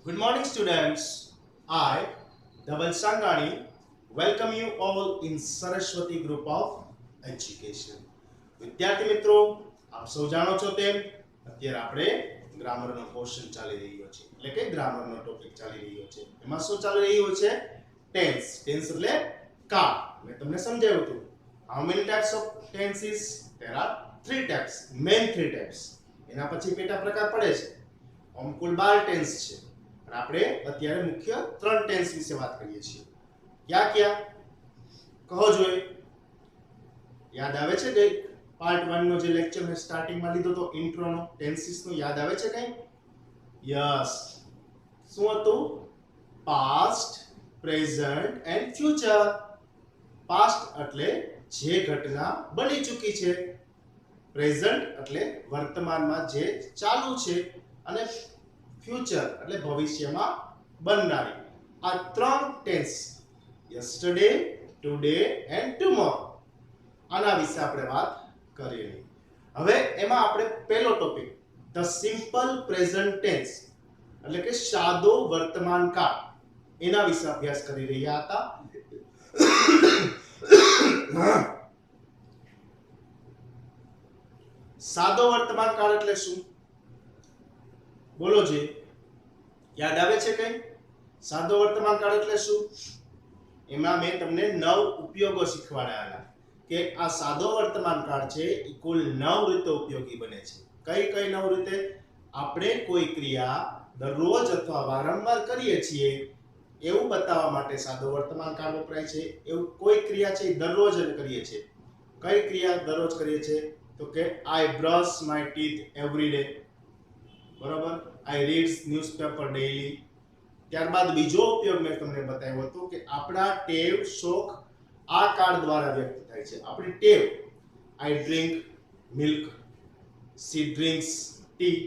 Good morning, students. I, Dhaval Sangani, welcome you all in Saraswati Group of Education. વિદ્યાર્થી મિત્રો, આપ સૌ જાણો છો તેમ અત્યારે આપણે ગ્રામરનો પોર્શન ચાલી રહ્યો છે, એટલે કે ગ્રામરનો ટોપિક ચાલી રહ્યો છે. એમાં શું ચાલી રહ્યું છે? ટેન્સ. ટેન્સ એટલે કાળ. મેં તમને સમજાવ્યું હતું. How many types of tenses? There are three types, main three types. એના પછી પેટા પ્રકાર પડે છે. આમ કુલ 12 ટેન્સ છે. અને આપણે અત્યારે મુખ્ય 3 ટેન્સ વિશે વાત કરીએ છીએ. ક્યાં ક્યાં કહો જોઈએ? યાદ આવે છે કે પાર્ટ 1 નો જે લેક્ચર મેં સ્ટાર્ટિંગ માં લીધો તો ઇન્ટ્રો નો ટેન્સીસ નો યાદ આવે છે કઈ? યસ. શું હતું? Past, present and future. Past એટલે જે ઘટના બની ચૂકી છે, પ્રેઝન્ટ એટલે વર્તમાનમાં જે ચાલુ છે, અને ફ્યુચર એટલે ભવિષ્યમાં બનનારી. આ 3 tense, yesterday, today and tomorrow, આના વિશે આપણે વાત કરીએ. હવે એમાં આપણે પહેલો topic the simple present tense એટલે કે સાદો વર્તમાન કાળ, એના વિશે અભ્યાસ કરી રહ્યા હતા. સાદો વર્તમાન કાળ એટલે શું? બોલો જી, યાદ આવે છે કઈ? સાદો વર્તમાન કાળ એટલે શું? એમાં મેં તમને 9 ઉપયોગો શીખવાડ્યા કે આ સાદો વર્તમાન કાળ છે એ કુલ 9 રીતે ઉપયોગી બને છે. કઈ કઈ 9 રીતે? આપણે કોઈ ક્રિયા દરરોજ અથવા વારંવાર કરીએ છીએ એવું બતાવવા માટે સાદો વર્તમાન કાળ વપરાય છે. એવું કોઈ ક્રિયા છે એ દરરોજ કરીએ છીએ. કઈ ક્રિયા દરરોજ કરીએ છીએ? તો કે I brush my teeth every day. બરાબર? I reads newspaper daily. ત્યારબાદ બીજો ઉપયોગ મેં તમને બતાવ્યો હતો કે આપણા ટેવ, શોખ આ કાળ દ્વારા વ્યક્ત થાય છે. આપણી ટેવ, I drink milk, she drinks tea.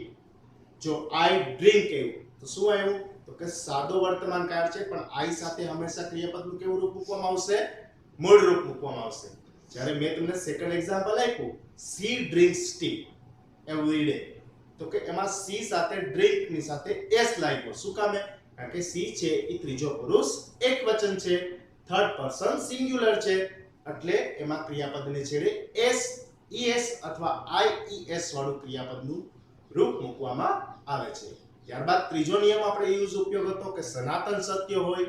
જો આઈ ડ્રિંક એવું તો શું આવ્યું? તો કે સાદો વર્તમાન કાળ છે, પણ આઈ સાથે હંમેશા ક્રિયાપદનું કેવું રૂપ મૂકવામાં આવશે? મૂળ રૂપ મૂકવામાં આવશે. જ્યારે મેં તમને સેકન્ડ એક્ઝામ્પલ આપ્યું, C drinks T every day, તો કે એમાં સી સાથે ડ્રિંક ની સાથે એસ લાગ્યો. શું કામે? કારણ કે સી છે એ ત્રીજો પુરુષ એકવચન છે, થર્ડ પર્સન સિંગ્યુલર છે, એટલે એમાં ક્રિયાપદની છેડે એસ, ઈએસ અથવા આઈઈએસ વાળું ક્રિયાપદનું રૂપ મૂકવામાં આવે છે. ત્યારબાદ ત્રીજો નિયમ આપણે યુઝ ઉપયોગ હતો કે સનાતન સત્ય હોય,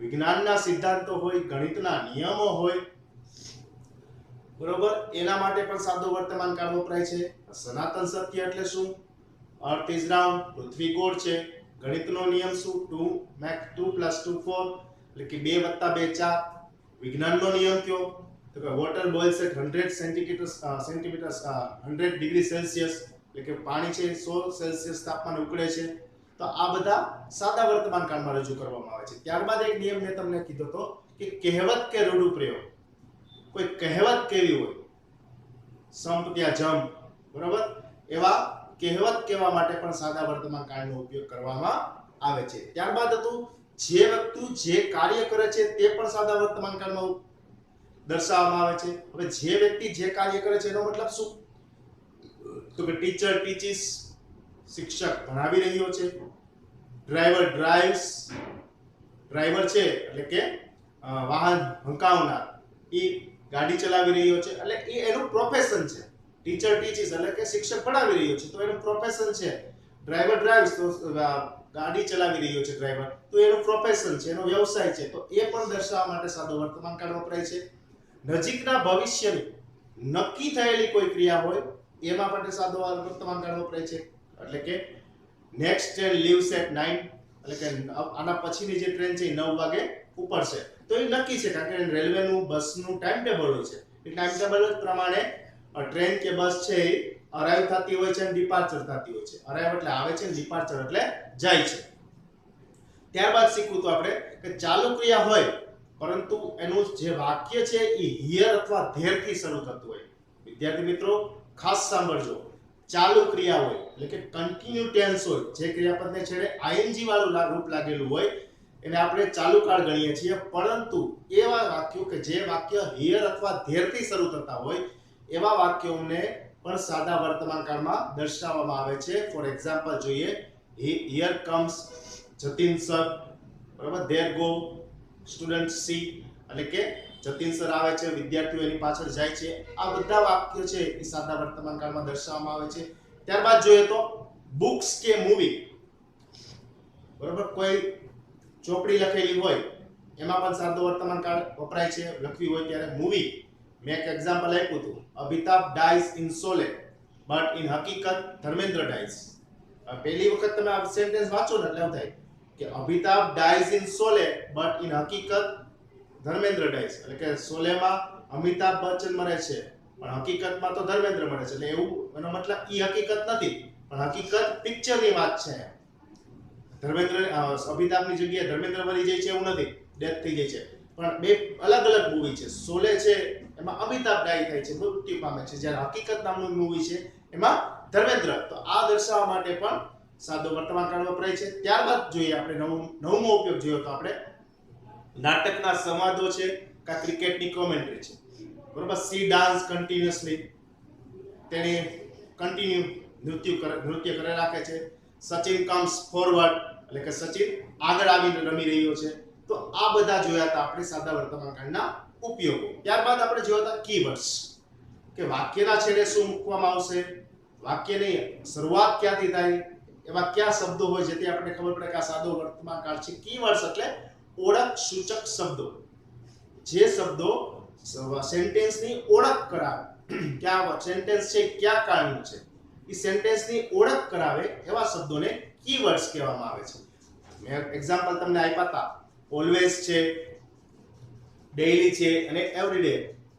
વિજ્ઞાનના સિદ્ધાંતો હોય, ગણિતના નિયમો હોય, બરોબર, એના માટે પણ સાદો વર્તમાન કાળ વપરાય છે. સનાતન સત્ય એટલે શું? અર્થ ઇઝ રાઉન્ડ, પૃથ્વી ગોળ છે. ગણિતનો નિયમ શું? 2 મેક 2 + 2 4, એટલે કે 2 + 2 4. વિજ્ઞાનનો નિયમ કયો? તો કે water boils at 100 centimetre 100 degree Celsius, એટલે કે પાણી છે 100 સેલ્સિયસ તાપમાને ઉકળે છે. તો આ બધા સાદા વર્તમાન કાળમાં રજૂ કરવામાં આવે છે. ત્યારબાદ એક નિયમ મેં તમને કીધો હતો કે કહેવત કે રૂઢિપ્રયોગ. કોઈ કહેવત કેવી હોય, સંપ ત્યાં જંપ, બરોબર, એવા કહેવત કહેવા માટે પણ સાદા વર્તમાન કાળનો ઉપયોગ કરવામાં આવે છે. ત્યારબાદ હતું જે વ્યક્તિ જે કાર્ય કરે છે તે પણ સાદા વર્તમાન કાળમાં દર્શાવવામાં આવે છે. હવે જે વ્યક્તિ જે કાર્ય કરે છે એનો મતલબ શું? તો કે ટીચર ટીચિસ, શિક્ષક ભણાવી રહ્યો છે. ડ્રાઈવર ડ્રાઇવ્સ, ડ્રાઈવર છે એટલે કે વાહન હંકાવનાર, એ ગાડી ચલાવી રહ્યો છે, એટલે એ એનું પ્રોફેશન છે. ટીચર ટીચિસ એટલે કે શિક્ષક ભણાવી રહ્યો છે તો એનું પ્રોફેશન છે. ડ્રાઈવર ડ્રાઇવ્સ તો ગાડી ચલાવી રહ્યો છે ડ્રાઈવર, તો એનું પ્રોફેશન છે, એનો વ્યવસાય છે, તો એ પણ દર્શાવવા માટે સાદો વર્તમાન કાળ વપરાય છે. નજીકના ભવિષ્યની નક્કી થયેલી કોઈ ક્રિયા હોય એમાં માટે સાદો વર્તમાન કાળ વપરાય છે. એટલે કે નેક્સ્ટ ટ્રેન લીવ્સ એટ 9, એટલે કે આના પછીની જે ટ્રેન છે એ 9 વાગે ઉપડશે, તો એ નક્કી છે કારણ કે રેલવેનું બસનું ટાઈમ ટેબલ હોય છે. એ ટાઈમ ટેબલ પ્રમાણે ટ્રેન કે બસ છે એ અરાઇવ થતી હોય છે અને ડિપાર્ચર થતી હોય છે. અરાઇવ એટલે આવે છે, ડિપાર્ચર એટલે જાય છે. ત્યારબાદ શીખવું તો આપણે કે ચાલુ ક્રિયા હોય પરંતુ એનું જે વાક્ય છે એ હિયર અથવા ધેર થી શરૂ થતું હોય. વિદ્યાર્થી મિત્રો ખાસ સાંભળજો, ચાલુ ક્રિયા હોય એટલે કે કન્ટિન્યુ ટેન્સ હોય, જે ક્રિયાપદને છેડે આઈએનજી વાળું રૂપ લાગેલું હોય એને આપણે ચાલુ કાળ ગણીએ છીએ. પરંતુ એવા વાક્યો કે જે વાક્ય હિયર અથવા ધેર થી શરૂ થતા હોય એવા વાક્યોને પણ સાદા વર્તમાન કાળમાં દર્શાવવામાં આવે છે. ફોર એક્ઝામ્પલ જોઈએ, હિયર કમ્સ જતીન સર, બરાબર, ધેર ગો સ્ટુડન્ટ સી, એટલે કે જતીન સર આવે છે, વિદ્યાર્થીઓ એની પાછળ જાય છે. આ બધા વાક્યો છે એ સાદા વર્તમાન કાળમાં દર્શાવવામાં આવે છે. ત્યારબાદ જોઈએ તો બુક્સ કે મૂવી, બરાબર, કોઈ ચોપડી લખેલી હોય એમાં પણ સાદો વર્તમાન કાળ વપરાય છે. લખવી હોય ત્યારે મૂવી, મેં એક એક્ઝામ્પલ આપ્યું હતું, Amitabh dyes in Sholay but in હકીકત ધર્મેન્દ્ર ડાઈઝ. પહેલી વખત તમે આ સેન્ટેન્સ વાંચો ને એટલે એમ થાય કે Amitabh dyes in Sholay but in હકીકત ધર્મેન્દ્ર ડાઈઝ, એટલે કે શોલેમાં અમિતાભ બચ્ચન મરે છે પણ હકીકતમાં તો ધર્મેન્દ્ર મરે છે. એટલે એવું એનો મતલબ ઈ હકીકત નથી, પણ હકીકત પિક્ચરની વાત છે. ધર્મેન્દ્ર અમિતાભની જગ્યાએ ધર્મેન્દ્ર મરી જાય છે એવું નથી, ડેથ થઈ જાય છે. પણ બે અલગ અલગ મૂવી છે. શોલે છે એમાં અમિતાભ ડાઈ થાય છે, મૃત્યુ પામે છે, જ્યારે હકીકત નામનું મૂવી છે એમાં ધર્મેન્દ્ર. તો આ દર્શાવવા માટે પણ સાદો વર્તમાન કાળ વપરાય છે. ત્યારબાદ જોઈએ આપણે નવમો ઉપયોગ જોઈએ તો આપણે નાટકના સંવાદો છે કા ક્રિકેટની કોમેન્ટ્રી છે, બરોબર. સી ડાન્સ કન્ટિન્યુઅસલી, તેને કન્ટિન્યુ નૃત્ય કરે રાખે છે. સચિન કમ્સ ફોરવર્ડ, એટલે કે સચિન આગળ આવીને રમી રહ્યો છે. તો આ બધા જોયા હતા આપણે સાદા વર્તમાન કાળના ઉપયોગો. ત્યારબાદ આપણે જોયા હતા કીવર્ડ્સ, કે વાક્યના છેડે શું મૂકવામાં આવશે, વાક્યની શરૂઆત ક્યાંથી થાય, એવા કયા શબ્દો હોય જેથી આપણે ખબર પડે કે આ સાદો વર્તમાન કાળ છે. કીવર્ડ્સ એટલે ઓળખ સૂચક શબ્દો, જે શબ્દો સેન્ટેન્સની ઓળખ કરાવે, ક્યાં સેન્ટેન્સ છે ક્યાં કાળનું છે, એ સેન્ટેન્સની ઓળખ કરાવે એવા શબ્દોને કીવર્ડ્સ કહેવામાં આવે છે. મેં એક્ઝામ્પલ તમને આપ્યા હતા, ઓલવેઝ છે, ડેઈલી છે અને એવરીડે.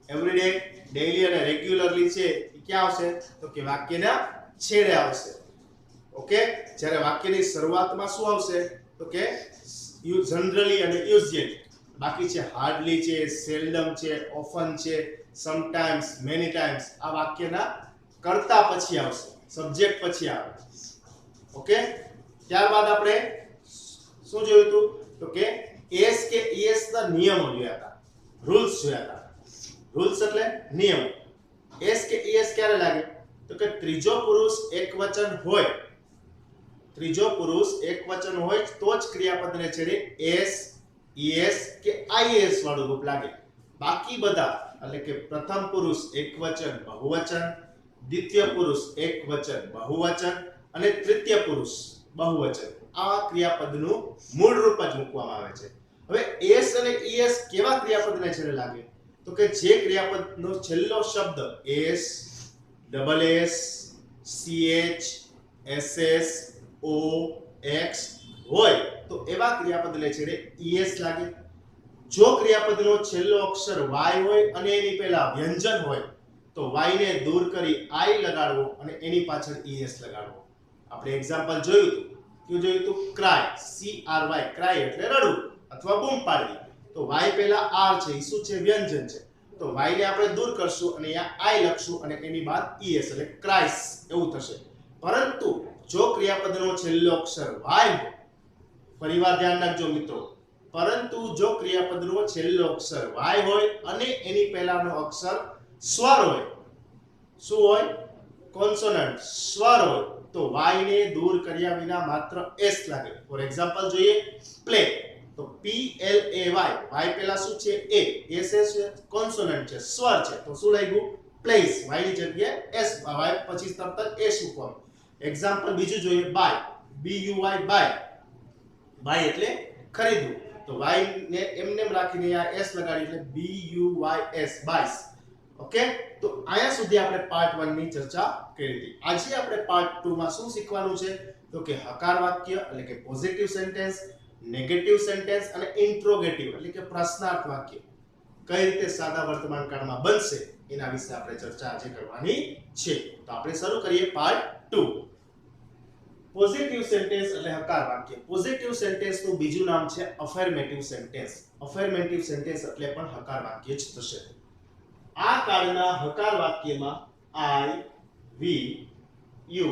એવરીડે, ડેઈલી અને રેગ્યુલરલી છે એ ક્યાં આવશે તો કે વાક્યના છેડે આવશે. ઓકે, જ્યારે વાક્યની શરૂઆતમાં શું આવશે તો કે જનરલી અને યુઝ્યુઅલી. બાકી છે હાર્ડલી છે, સેલ્ડમ છે, ઓફન છે, સમટાઈમ્સ, મેની ટાઈમ્સ. આ વાક્યના કરતા પછી આવશે, સબ્જેક્ટ પછી આવે. ઓકે, ત્યારબાદ આપણે શું જોયું હતું તો કે એસ કે ઈએસ ના નિયમો જોયા હતા, રૂલ્સ જોયા હતા. રૂલ્સ એટલે નિયમ. એસ કે ઈએસ ક્યારે લાગે તો કે ત્રીજો પુરુષ એકવચન હોય, ત્રીજો પુરુષ એકવચન હોય તો જ ક્રિયાપદને છેડે એસ, ઈએસ કે આઈએસ વાળું રૂપ લાગે. બાકી બધા, એટલે કે પ્રથમ પુરુષ એકવચન બહુવચન, દ્વિતીય પુરુષ એકવચન બહુવચન અને તૃતીય પુરુષ બહુવચન, આ ક્રિયાપદનું મૂળ રૂપ જ મૂકવામાં આવે છે. હવે એસ અને ઈએસ કેવા ક્રિયાપદને છેડે લાગે તો કે જે ક્રિયાપદનો છેલ્લો શબ્દ S, double S, CH, SS, O, X હોય તો એવા ક્રિયાપદને છેડે ઈએસ લાગે. જો ક્રિયાપદનો છેલ્લો અક્ષર વાય હોય અને એની પહેલા વ્યંજન હોય તો y ને દૂર કરી i લગાડવો અને એની પાછળ es લગાડવો. આપણે એક્ઝામ્પલ જોયું હતું. કયું જોયું હતું? Cry, C R Y, cry એટલે રડવું અથવા બૂમ પાડવી. તો y પહેલા r છે, એ શું છે? વ્યંજન છે. તો y ને આપણે દૂર કરશું અને અહીંયા i લખશું અને એની બાદ es એટલે ક્રાઇસ એવું થશે. પરંતુ જો ક્રિયાપદનો છેલ્લો અક્ષર y હોય, ફરીવાર ધ્યાન રાખજો મિત્રો, પરંતુ જો ક્રિયાપદનો છેલ્લો અક્ષર y હોય અને એની પહેલાનો અક્ષર સ્વર હોય, શું હોય? કોન્સોનન્ટ, સ્વર હોય, તો y ને દૂર કર્યા વિના માત્ર s લાગે. ફોર એક્ઝામ્પલ જોઈએ, પ્લે, તો P L A Y, y પહેલા શું છે? a, s છે, કોન્સોનન્ટ છે, સ્વર છે, તો શું લાગ્યું? પ્લેસ, y ની જગ્યાએ s, y પછી તરત જ s મૂકવાનું. એક્ઝામ્પલ બીજું જોઈએ, buy, B U Y, buy, buy એટલે ખરીદવું, તો y ને એમને રાખીને આ s લગાડી એટલે B U Y S, bias. Okay, તો આયા સુધી આપણે પાર્ટ 1 ની ચર્ચા કરી હતી. આજે આપણે પાર્ટ 2 માં શું શીખવાનું છે તો કે હકાર વાક્ય એટલે કે પોઝિટિવ સેન્ટેન્સ, નેગેટિવ સેન્ટેન્સ અને ઇન્ટ્રોગેટિવ એટલે કે પ્રશ્નાર્થ વાક્ય કઈ રીતે સાદા વર્તમાન કાળમાં બનશે એના વિશે આપણે ચર્ચા આજે કરવાની છે. તો આપણે શરૂ કરીએ પાર્ટ 2. પોઝિટિવ સેન્ટેન્સ એટલે હકાર વાક્ય. પોઝિટિવ સેન્ટેન્સ નું બીજું નામ છે અફર્મેટિવ સેન્ટેન્સ. અફર્મેટિવ સેન્ટેન્સ એટલે પણ હકાર વાક્ય જ થશે. આ કાળના હકાર વાક્યમાં I, we, you,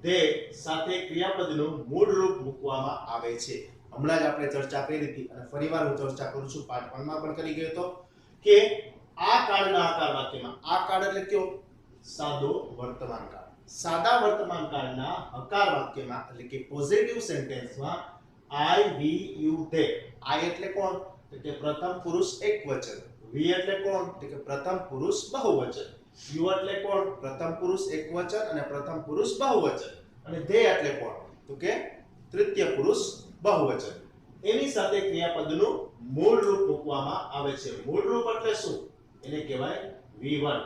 they સાથે ક્રિયાપદનું મૂળ રૂપ મૂકવામાં આવે છે. હમણાં જ આપણે ચર્ચા કરી હતી અને ફરીવાર હું ચર્ચા કરું છું, પાર્ટ 1 માં પણ કરી ગયો તો કે આ કાળના હકાર વાક્યમાં, આ કાળ એટલે કયો? સાદો વર્તમાન કાળ. સાદા વર્તમાન કાળના હકાર વાક્યમાં એટલે કે પોઝિટિવ સેન્ટેન્સમાં I we you they. I એટલે કોણ? તો કે પ્રથમ પુરુષ એકવચન. વી એટલે કોણ? તો કે પ્રથમ પુરુષ બહુવચન. યુ એટલે કોણ? પ્રથમ પુરુષ એકવચન અને પ્રથમ પુરુષ બહુવચન. અને ધે એટલે કોણ? તો કે તૃતીય પુરુષ બહુવચન. એની સાથે ક્રિયાપદનું મૂળ રૂપ મૂકવામાં આવે છે. મૂળ રૂપ એટલે શું? એને કહેવાય V1.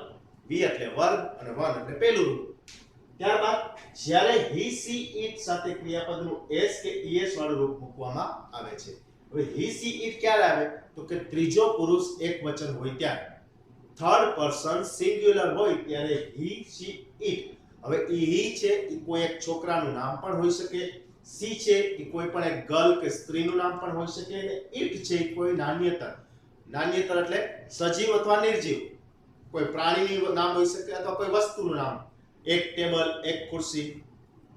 V એટલે વર્ગ અને 1 એટલે પહેલું રૂપ. ત્યારબાદ જ્યારે he she it સાથે ક્રિયાપદનું s કે es વાળું રૂપ મૂકવામાં આવે છે. હવે he she it ક્યારે આવે? તો કે ત્રીજો પુરુષ એકવચન હોય ત્યારે. થર્ડ પર્સન સિંગ્યુલર હોય ત્યારે he she it. હવે he છે એ કોઈ એક છોકરાનું નામ પણ હોઈ શકે, she છે એ કોઈ પણ એક ગર્લ કે સ્ત્રીનું નામ પણ હોઈ શકે, અને it છે એ કોઈ નાન્યતર એટલે સજીવ અથવા નિર્જીવ કોઈ પ્રાણીનું નામ હોઈ શકે અથવા કોઈ વસ્તુનું નામ. એક ટેબલ, એક ખુરશી,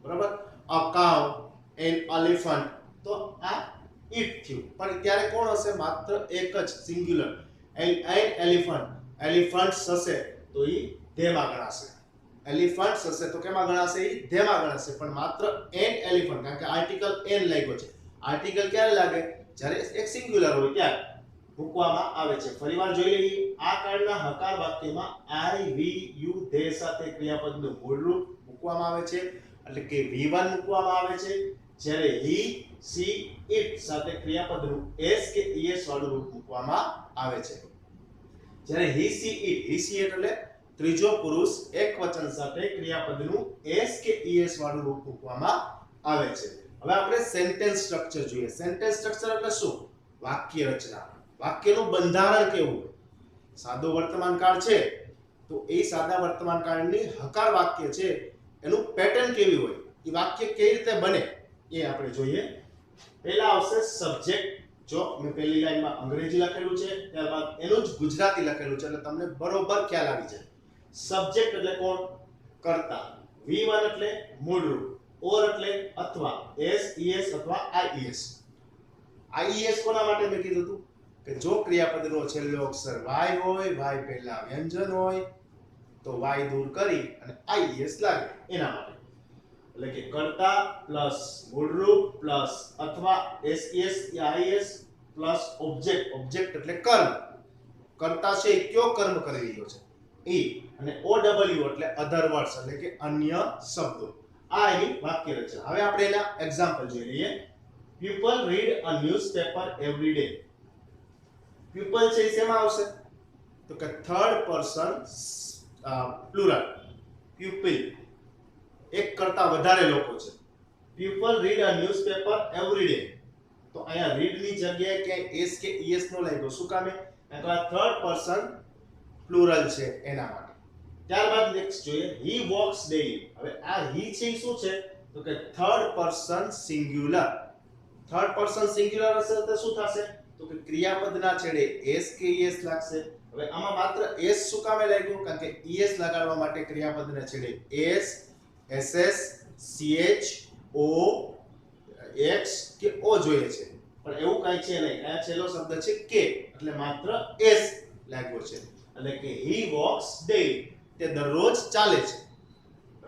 બરાબર. અ કાઉ, એન એલિફન્ટ. તો આ it થયું. પણ ત્યારે કોણ હશે? માત્ર એક જ સિંગ્યુલર. An elephant. એલિફન્ટ્સ હશે તો એ ધેમાં ગણાશે. એલિફન્ટ્સ હશે તો કેમાં ગણાશે? એ ધેમાં ગણાશે. પણ માત્ર એન એલિફન્ટ, કારણ કે આર્ટિકલ એન લાગ્યો છે. આર્ટિકલ ક્યારે લાગે? જ્યારે એક સિંગ્યુલર હોય ત્યારે મૂકવામાં આવે છે. ફરીવાર જોઈ લઈએ. આ કાળના હકાર વાક્યમાં આઈ વી યુ ધે સાથે ક્રિયાપદનું મૂળ રૂપ મૂકવામાં આવે છે, એટલે કે V1 મૂકવામાં આવે છે. જ્યારે he she it સાથે ક્રિયાપદનું s કે es વાળું રૂપ મૂકવામાં આવે છે. જ્યારે he she it એટલે ત્રીજો પુરુષ એકવચન સાથે ક્રિયાપદનું s કે es વાળું રૂપ મૂકવામાં આવે છે. હવે આપણે સેન્ટેન્સ સ્ટ્રક્ચર જોઈએ. સેન્ટેન્સ સ્ટ્રક્ચર એટલે શું? વાક્ય રચના. વાક્યનું બંધારણ કેવું? સાદો વર્તમાન કાળ છે તો એ સાદા વર્તમાન કાળની હકાર વાક્ય છે એનું પેટર્ન કેવી હોય, એ વાક્ય કેવી રીતે બને એ આપણે જોઈએ. પહેલા આવશે સબ્જેક્ટ. જો મેં પહેલી લાઈનમાં અંગ્રેજી લખેલું છે, ત્યારબાદ એનું જ ગુજરાતી લખેલું છે, એટલે તમને બરોબર ખ્યાલ આવી જાય. સબ્જેક્ટ એટલે કોણ? કર્તા. V1 એટલે મૂળ રૂપ. ઓર એટલે અથવા, s es અથવા ies. ies કોના માટે મેં કીધું હતું? કે જો ક્રિયાપદનો છેલ્લો અક્ષર y હોય, y પહેલા વ્યંજન હોય, તો y દૂર કરી અને ies લાગે એના માટે. એટલે કે કર્તા પ્લસ મૂળરૂપ પ્લસ અથવા ses યા ies પ્લસ ઓબ્જેક્ટ. ઓબ્જેક્ટ એટલે કર્મ. કર્તા છે એ કયો કર્મ કરી રહ્યો છે? એ. અને ow એટલે અધર વર્ડ્સ એટલે કે અન્ય શબ્દો. આ એની વાક્ય રચના. હવે આપણે એના એક્ઝામ્પલ જોઈ લઈએ. People read a newspaper every day. People છે શેમાં આવશે? તો કે થર્ડ પર્સન પ્લુરલ. pupil એક કરતા વધારે લોકો છે. People read a newspaper every day. તો અહીંયા read ની જગ્યાએ ક્યાંય s કે es નો લાગ્યો. શું કામે? કારણ કે આ થર્ડ પર્સન પ્લુરલ છે એના માટે. ત્યારબાદ નેક્સ્ટ જોઈએ. he walks daily. હવે આ he છે શું છે? તો કે third person singular. Third person singular હશે તો શું થશે? તો કે ક્રિયાપદના છેડે s કે es લાગશે. હવે આમાં માત્ર s શું કામે લાગ્યું? કારણ કે es લગાડવા માટે ક્રિયાપદના છેડે s, ss, ch, o, x કે o જોઈએ છે. પણ એવું કાંઈ છે નહીં. આ છેલ્લો શબ્દ છે કે, એટલે માત્ર s લાગ્યો છે. એટલે કે he walks daily. તે દરરોજ ચાલે છે.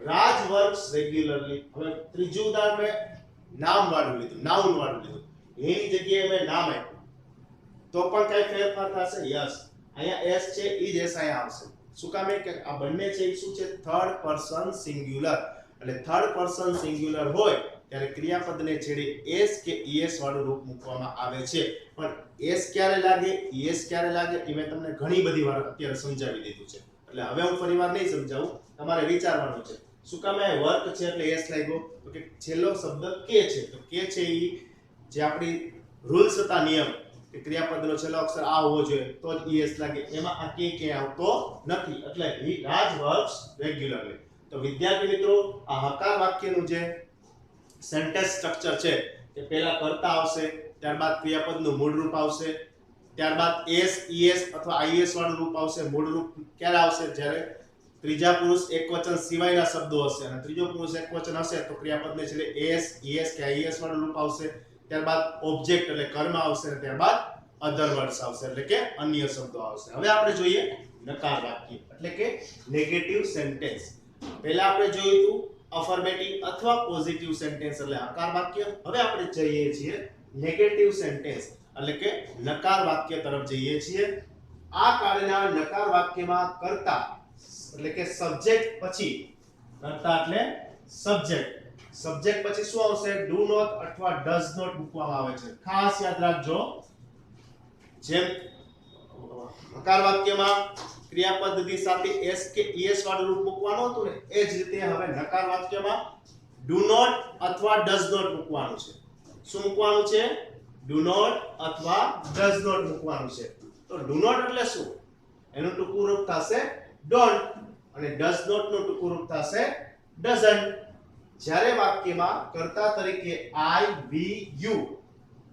રાજ વર્ક્સ રેગ્યુલરલી. હવે ત્રીજું ઉદાહરણ મેં નામ વાળું લીધું, નાઉન વાળું લીધું. એની જગ્યાએ મેં નામ આપ્યું તો પણ કઈ ફેરફાર થશે? યસ. અહીંયા s છે ઈ જ s અહીંયા આવશે. શું કામ? કે આ બંને છે એ શું છે? Third person singular. એટલે થર્ડ પર્સન સિંગ્યુલર હોય ત્યારે ક્રિયાપદને છેડે s કે es વાળું રૂપ મૂકવામાં આવે છે. પણ s ક્યારે લાગે, es ક્યારે લાગે એ મેં તમને ઘણી બધી વાર અત્યારે સમજાવી દીધું છે. એટલે હવે હું ફરીવાર નહીં સમજાવું, તમારે વિચારવાનું છે. શું કામ? આ વર્ક છે એટલે s લાગ્યો. તો કે છેલ્લો શબ્દ કે છે, તો કે છે ઈ જે આપણી રૂલ્સ હતા, નિયમ, કે ક્રિયાપદનો છેલ્લો અક્ષર આ હોવો જોઈએ તો જ es લાગે. એમાં આ કે આવતો નથી. એટલે he Raj works regularly. તો વિદ્યાર્થી મિત્રો, આ હકાર વાક્યનું જે સેન્ટેન્સ સ્ટ્રક્ચર છે કે પહેલા કર્તા આવશે, ત્યારબાદ ક્રિયાપદનું મૂળ રૂપ આવશે, ત્યારબાદ s, es અથવા is વાળું રૂપ આવશે. મૂળ રૂપ ક્યારે આવશે? જ્યારે ત્રીજા પુરુષ એકવચન સિવાયના શબ્દો હશે. અને ત્રીજો પુરુષ એકવચન હશે તો ક્રિયાપદને છેડે s, es કે is વાળું રૂપ આવશે. ત્યારબાદ ઓબ્જેક્ટ એટલે કર્મ આવશે, અને ત્યારબાદ અધર વર્ડ્સ આવશે એટલે કે અન્ય શબ્દો આવશે. હવે આપણે જોઈએ નકાર વાક્ય એટલે કે નેગેટિવ સેન્ટેન્સ. પહેલા આપણે જોયું હતું અફર્મેટિવ અથવા પોઝિટિવ સેન્ટેન્સ એટલે હકાર વાક્ય. હવે આપણે જઈએ છીએ નેગેટિવ સેન્ટેન્સ એટલે કે નકાર વાક્ય તરફ જઈએ છીએ. આ કાળના નકાર વાક્યમાં કર્તા એટલે કે સબ્જેક્ટ પછી, કર્તા એટલે સબ્જેક્ટ પછી શું આવશે? ડુ નોટ અથવા ડઝ નોટ મૂકવામાં આવે છે. ખાસ યાદ રાખજો, જેમ હકાર વાક્યમાં ક્રિયાપદની સાથે s કે es વાળું રૂપ મૂકવાનું હતું ને, એ જ રીતે હવે નકાર વાક્યમાં ડુ નોટ અથવા ડઝ નોટ મૂકવાનું છે. શું મૂકવાનું છે? ડુ નોટ અથવા ડઝ નોટ મૂકવાનું છે. તો ડુ નોટ એટલે શું? એનું ટૂંકું રૂપ થશે ડોન્ટ અને ડઝ નોટ નું ટૂંકું રૂપ થશે ડઝન્ટ. જ્યારે વાક્યમાં કર્તા તરીકે I, we, you,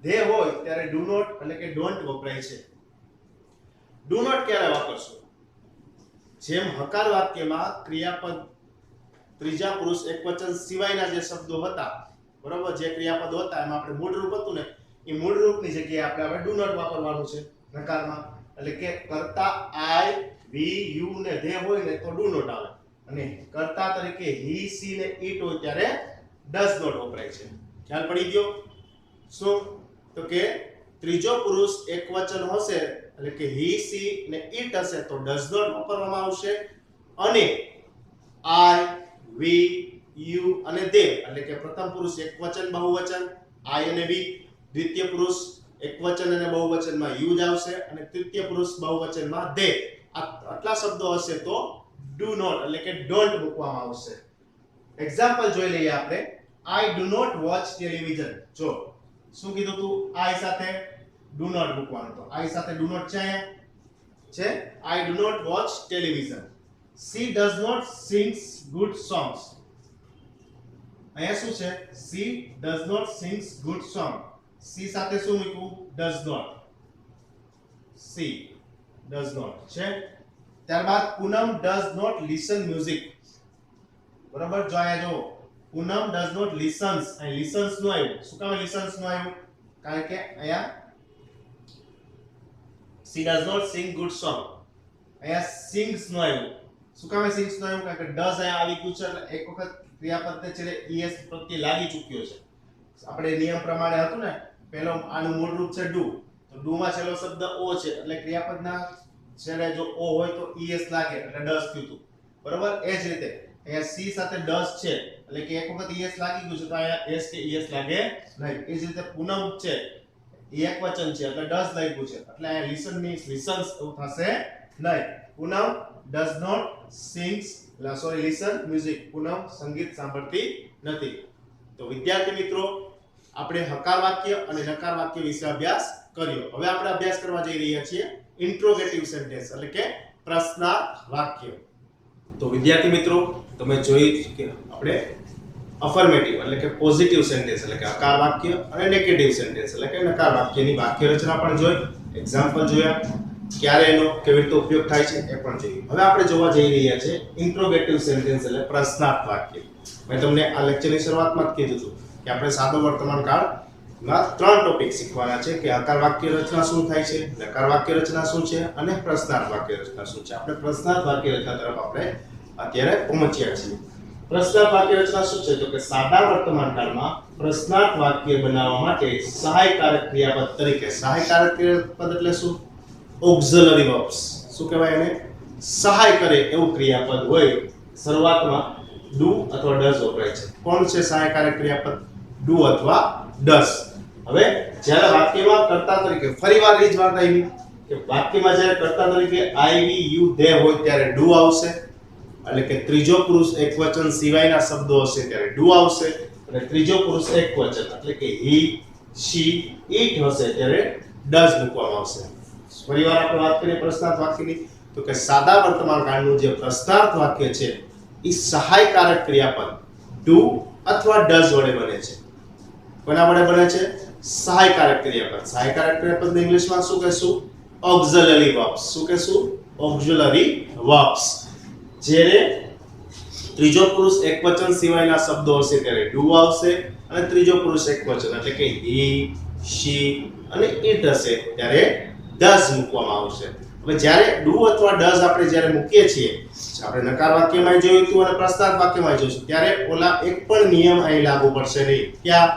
they હોય ત્યારે ડુ નોટ એટલે કે ડોન્ટ વપરાય છે. ડુ નોટ ક્યારે વાપરશું? જેમ હકાર વાક્યમાં ક્રિયાપદ ત્રીજા પુરુષ એકવચન સિવાયના જે શબ્દો હતા, બરોબર, જે ક્રિયાપદો હતા એમાં આપણે મૂળ રૂપ હતું ને, એ મૂળ રૂપની જગ્યાએ આપણે ડુ નોટ વાપરવાનું છે નકારમાં. એટલે કે કર્તા I, we, you ને they હોય ને તો ડુ નોટ આવે, અને કર્તા તરીકે he, she ને it હોય ત્યારે does not વપરાય છે. ખ્યાલ પડી ગયો? શું? તો કે ત્રીજો પુરુષ એકવચન હશે એટલે કે he, she ને it હશે તો does not વાપરવામાં આવશે, અને I, we, you અને they એટલે કે પ્રથમ પુરુષ એકવચન બહુવચન I અને we, દ્વિતીય પુરુષ એકવચન અને બહુવચનમાં you જ આવશે, અને તૃતીય પુરુષ બહુવચનમાં they. આટલા શબ્દો હશે તો do not એટલે કે don't મૂકવામાં આવશે. એક્ઝામ્પલ જોઈ લઈએ આપણે. I do not watch television. જો શું કીધું તું? I સાથે do not મૂકવાનું, તો I સાથે do not છે અહીંયા છે. I do not watch television. She does not sing good songs. અહીંયા શું છે? She does not sing good song. She સાથે શું મૂકવું? does not. She does not છે. ત્યારબાદ પૂનમ does not listen music. બરાબર, જો આયા જો પૂનમ does not listens, અહીં listens નો આવ્યું. શું કામ listens નો આવ્યું? કારણ કે અહીંયા she does not sing good song, અહીંયા sings નો આવ્યું. શું કામ sings નો આવ્યું? કારણ કે does અહીંયા આવી ગયું છે એટલે એક વખત ક્રિયાપદને છેડે es પ્રત્યે લાગી ચૂક્યો છે. આપણે નિયમ પ્રમાણે હતું ને, પહેલો આનું મૂળ રૂપ છે do, તો do માં છેલ્લો શબ્દ o છે એટલે ક્રિયાપદના છેડે જો o હોય તો es લાગે એટલે does થયું હતું. બરોબર, એ જ રીતે અહીંયા c સાથે does છે એટલે કે એક વખત es લાગી ગયું છે તો અહીંયા s કે es લાગે નહીં. એ જ રીતે પૂનમ છે એ એકવચન છે એટલે does લાગ્યું છે એટલે અહીંયા listen means listens એવું થશે નહીં. પૂનમ does not sings listen music. પૂનમ સંગીત સાંભળતી નથી. તો વિદ્યાર્થી મિત્રો, આપણે હકાર વાક્ય અને નકાર વાક્ય વિશે અભ્યાસ કર્યો. હવે આપણે અભ્યાસ કરવા જઈ રહ્યા છીએ ઇન્ટ્રોગેટિવ સેન્ટેન્સ એટલે કે પ્રશ્નાર્થ વાક્ય. તો વિદ્યાર્થી મિત્રો, તમે જોઈ કે આપણે અફર્મેટિવ એટલે કે પોઝિટિવ સેન્ટેન્સ એટલે કે હકાર વાક્ય અને નેગેટિવ સેન્ટેન્સ એટલે કે નકાર વાક્યની વાક્ય રચના પણ જોઈ, એક્ઝામ્પલ જોયા, ક્યારે એનો કેવી રીતે ઉપયોગ થાય છે એ પણ જોયું. હવે આપણે જોવા જઈ રહ્યા છે ઇન્ટ્રોગેટિવ સેન્ટેન્સ એટલે પ્રશ્નાર્થ વાક્ય. મેં તમને આ લેક્ચરની શરૂઆતમાં જ કીધું હતું કે આપણે સાદો વર્તમાન કાળમાં 3 ટોપિક શીખવાના છે કે હકાર વાક્ય રચના શું થાય છે, નકાર વાક્ય રચના શું છે અને પ્રશ્નાર્થ વાક્ય રચના શું છે. આપણે પ્રશ્નાર્થ વાક્ય રચના તરફ આપણે અત્યારે પહોંચ્યા છીએ. પ્રશ્નાર્થ વાક્ય રચના શું છે? તો કે સાદા વર્તમાન કાળમાં પ્રશ્નાર્થ વાક્ય બનાવવા માટે સહાયકારક ક્રિયાપદ તરીકે, સહાયકારક ક્રિયાપદ એટલે શું? Auxiliary verbs. શું કહેવાય એને? સહાય કરે એવું ક્રિયાપદ હોય. શરૂઆતમાં do અથવા does વપરાય છે. કોણ છે સહાયકારક ક્રિયાપદ? do અથવા does. હવે જ્યારે વાક્યમાં કર્તા તરીકે ફરીવાર એ જ વાત આવી કે વાક્યમાં જ્યારે કર્તા તરીકે I, we, you, they હોય ત્યારે do આવશે, એટલે કે ત્રીજો પુરુષ એકવચન સિવાયના શબ્દો હશે ત્યારે do આવશે, અને ત્રીજો પુરુષ એકવચન એટલે કે he, she, it હશે ત્યારે does મૂકવામાં આવશે. ફરીવાર આપણે વાત કરીએ પ્રશ્નાર્થ વાક્યની, તો કે સાદા વર્તમાન કાળનું જે પ્રશ્નાર્થ વાક્ય છે એ સહાયકારક ક્રિયાપદ do અથવા does વડે બને છે. કોના વડે બને છે? સહાયકારક ક્રિયાપદ. સહાયકારક ક્રિયાપદને ઇંગ્લિશમાં શું કહેશું? Auxiliary verbs. શું કહેશું? Auxiliary verbs. જ્યારે ત્રીજો પુરુષ એકવચન સિવાયના શબ્દો હશે ત્યારે do આવશે, અને ત્રીજો પુરુષ એકવચન એટલે કે he, she અને it હશે ત્યારે does મૂકવામાં આવશે. હવે જ્યારે ડુ અથવા ડઝ આપણે જ્યારે મૂકીએ છીએ, આપણે નકાર વાક્યમાં જોયું હતું અને પ્રસ્તાવ વાક્યમાં જોઈશું, ત્યારે ઓલા એક પણ નિયમ અહીં લાગુ પડશે નહીં. ક્યાં?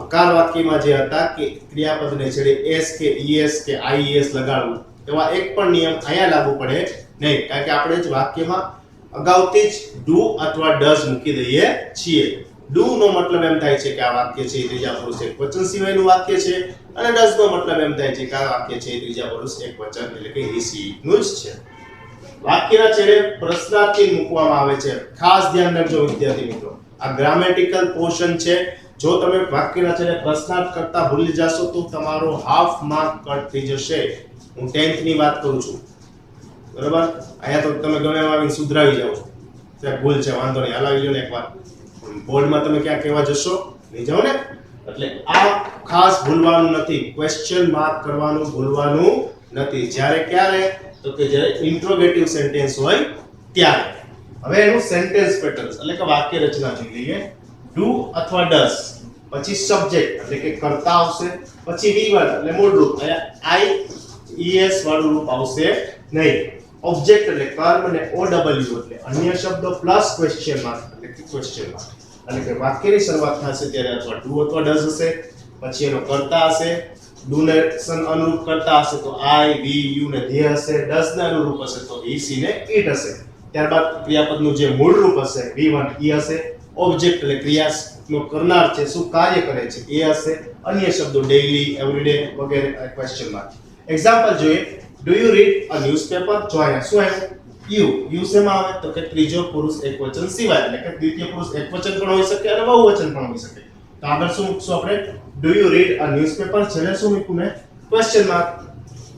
હકાર વાક્યમાં જે હતા કે ક્રિયાપદને છેડે એસ કે ઈએસ કે આઈએસ લગાડવું, એવા એક પણ નિયમ અહીંયા લાગુ પડે નહીં, કારણ કે આપણે જ વાક્યમાં અગાઉથી જ ડુ અથવા ડઝ મૂકી દઈએ છીએ. ડુ નો મતલબ એમ થાય છે કે આ વાક્ય છે ત્રીજા પુરુષ એકવચન સિવાયનું વાક્ય છે, અને ડઝ નો મતલબ એમ થાય છે કે આ વાક્ય છે ત્રીજા પુરુષ એકવચન એટલે કે he she નું જ છે. વાક્યના છેડે પ્રશ્નાર્થી મૂકવામાં આવે છે. ખાસ ધ્યાન રાખજો વિદ્યાર્થી મિત્રો, આ ગ્રામેટિકલ પોર્શન છે. જો તમે વાક્યના છેડે પ્રશ્નાર્થ કરતા ભૂલી જશો તો તમારો હાફ માર્ક કટ થઈ જશે. હું 10th ની વાત કરું છું, બરાબર? અહીંયા તો તમે ગમે એમ આવીને સુધરાવી જાવ છો, ત્યાં ભૂલ છે, વાંધો નહીં, હલાવી લો ને એકવાર. બોર્ડમાં તમે ક્યાં કહેવા જશો નહીં જાઓ ને, એટલે આ ખાસ ભૂલવાનું નથી. ક્વેશ્ચન માર્ક કરવાનું ભૂલવાનું નથી. જ્યારે ક્યારે? તો કે જ્યારે ઇન્ટ્રોગેટિવ સેન્ટેન્સ હોય ત્યારે. હવે એનું સેન્ટેન્સ પેટર્ન એટલે કે વાક્ય રચના જોઈ લઈએ. ડુ અથવા ડઝ, પછી સબ્જેક્ટ એટલે કે કર્તા આવશે, પછી V1 એટલે મૂળ રૂપ, અહીંયા IES વાળું રૂપ આવશે નહીં. ઓબ્જેક્ટ એટલે કર્મ અને OW એટલે અન્ય શબ્દો પ્લસ ક્વેશ્ચન માર્ક એટલે કે ક્વેશ્ચન માર્ક, એટલે કે વાક્યની શરૂઆત થશે ત્યારે અથવા ડુ અથવા ડઝ હશે, પછી એનો કર્તા હશે, ડુ ને અનુરૂપ કરતા હશે તો I, we, you ને they હશે, does ને અનુરૂપ હશે તો he, she ને it હશે. ત્યારબાદ ક્રિયાપદનું જે મૂળ રૂપ હશે V1 એ હશે, ઓબ્જેક્ટ એટલે ક્રિયાનો કરનાર છે, શું કાર્ય કરે છે એ હશે, અન્ય શબ્દો ડેઈલી, એવરીડે વગેરે ક્વેશ્ચન માર્ક. એક્ઝામ્પલ જોઈએ. Do you read a newspaper? જો અહીંયા શું આવ્યું? યુ શેમાં આવે? તો કે ત્રીજો પુરુષ એકવચન સિવાય, એટલે કે દ્વિતીય પુરુષ એકવચન પણ હોઈ શકે અને બહુવચન પણ હોઈ શકે. તો આગળ શું મૂકશું આપણે? Do you read a newspaper, છેલ્લે શું મૂક્યું મેં? Question mark.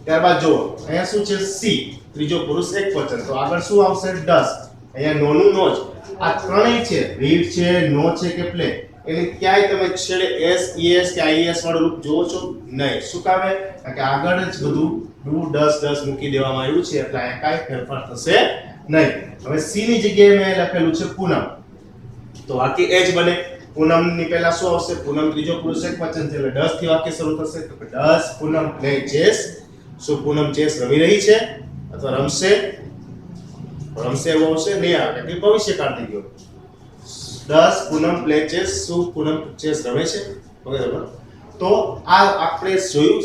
ત્યારબાદ જુઓ અહીંયા શું છે? સી, ત્રીજો પુરુષ એકવચન, તો આગળ શું આવશે? ડઝ. અહીંયા નો નું નો જ, આ ત્રણેય છે, રીડ છે, નો છે કે પ્લે, એની ક્યાંય તમે છેડે એસ, ઈએસ કે આઈએસ વાળું રૂપ જોવો છો નહીં. શું કામે? કારણ કે આગળ જ બધું ડુ ડઝ મૂકી દેવામાં આવ્યું છે, એટલે અહીંયા કાંઈ ફેરફાર થશે નહીં. હવે સી ની જગ્યાએ મેં લખેલું છે પૂનમ, તો વાક્ય એ જ બને. પૂનમ ની પહેલા શું આવશે? પૂનમ ત્રીજો પુરુષ એકવચન છે, એટલે ડઝ થી વાક્ય શરૂ થશે. તો કે ડઝ પૂનમ પ્લે ચેસ? શું પૂનમ ચેસ રમી રહી છે અથવા રમશે? રમશે એવું આવશે નહીં, આવે કે ભવિષ્યકાળ થઈ ગયો. Does Poonam play chess? શું પૂનમ ચેસ રમે છે વગેરે. તો આ આપણે જોયું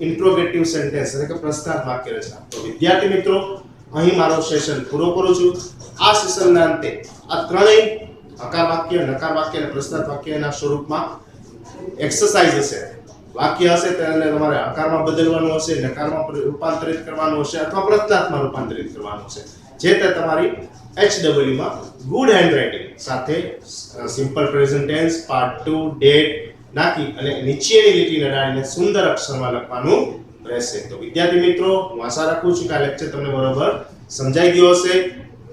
ઇન્ટ્રોગેટિવ સેન્ટેન્સ એટલે કે પ્રશ્નાર્થ વાક્ય રચના. તો વિદ્યાર્થી મિત્રો, અહીં મારો સેશન પૂરો કરું છું. આ સેશનના અંતે આ ત્રણેય હકાર વાક્ય, નકાર વાક્ય અને પ્રશ્નાર્થ વાક્યના સ્વરૂપમાં એક્સરસાઇઝ હશે. વાક્ય હશે તેને તમારે હકારમાં બદલવાનું હશે, નકારમાં રૂપાંતરિત કરવાનું હશે અથવા પ્રશ્નાર્થમાં રૂપાંતરિત કરવાનું હશે. જે તે તમારી HW માં ગુડ હેન્ડરાઇટિંગ સાથે simple present tense, part 2, date નાખી અને નીચેની લીટી નડાડીને સુંદર અક્ષરમાં લખવાનું રહેશે. તો વિદ્યાર્થી મિત્રો, હું આશા રાખું છું કે આ લેક્ચર તમને બરોબર સમજાઈ ગયો હશે.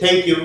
Thank you.